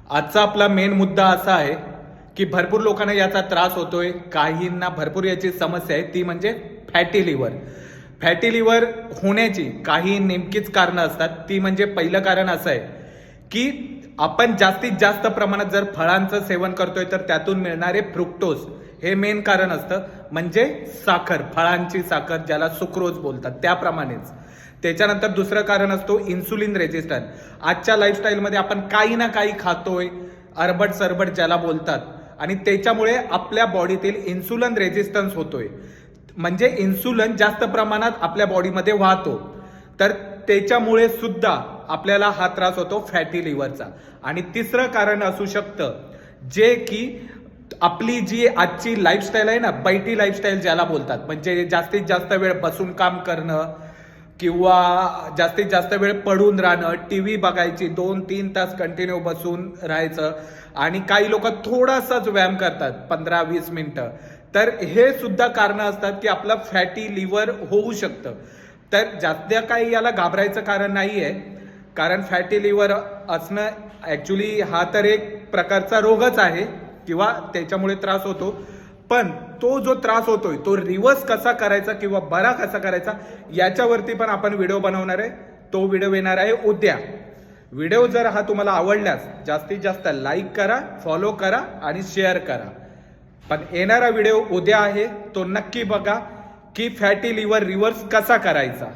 आजचा आपला मेन मुद्दा असा आहे की भरपूर लोकांना याचा त्रास होतोय, काहींना भरपूर याची समस्या आहे, ती म्हणजे फॅटी लिव्हर. फॅटी लिव्हर होण्याची काही नेमकीच कारणं असतात. ती म्हणजे पहिलं कारण असं आहे की आपण जास्तीत जास्त प्रमाणात जर फळांचं सेवन करतोय तर त्यातून मिळणारे फ्रुक्टोज हे मेन कारण असतं, म्हणजे साखर, फळांची साखर ज्याला सुक्रोज बोलतात त्याप्रमाणेच. त्याच्यानंतर दुसरं कारण असतो इन्सुलिन रेजिस्टन्स. आजच्या लाईफस्टाईलमध्ये आपण काही ना काही खातोय, अरबट सरबट ज्याला बोलतात, आणि त्याच्यामुळे आपल्या बॉडीतील इन्सुलिन रेजिस्टन्स होतोय, म्हणजे इन्सुलिन जास्त प्रमाणात आपल्या बॉडीमध्ये वाहतो. तर त्याच्यामुळे सुद्धा आपल्याला हा त्रास होतो फॅटी लिव्हरचा. आणि तिसरं कारण असू शकतं जे की आपली जी आजची लाईफस्टाईल आहे ना, बैठी लाईफस्टाईल ज्याला बोलतात, म्हणजे जास्तीत जास्त वेळ बसून काम करणं किंवा जास्तीत जास्त वेळ पडून राहणं, टीव्ही बघायची 2-3 तास कंटिन्यू बसून राहायचं, आणि काही लोक थोडासाच व्यायाम करतात 15-20 मिनिटं. तर हे सुद्धा कारणं असतात की आपलं फॅटी लिव्हर होऊ शकतं. तर जास्त काही याला घाबरायचं कारण नाहीये, कारण फॅटी लिव्हर असणं ऍक्च्युली हा तर एक प्रकारचा रोगच आहे किंवा त्याच्यामुळे त्रास होतो. पण तो जो त्रास होतोय तो रिव्हर्स कसा करायचा किंवा बरा कसा करायचा याच्यावरती पण आपण व्हिडिओ बनवणार आहे. तो व्हिडिओ येणार आहे उद्या. व्हिडिओ जर हा तुम्हाला आवडल्यास जास्तीत जास्त लाईक करा, फॉलो करा आणि शेअर करा. पण येणारा व्हिडिओ उद्या आहे, तो नक्की बघा की फॅटी लिव्हर रिव्हर्स कसा करायचा.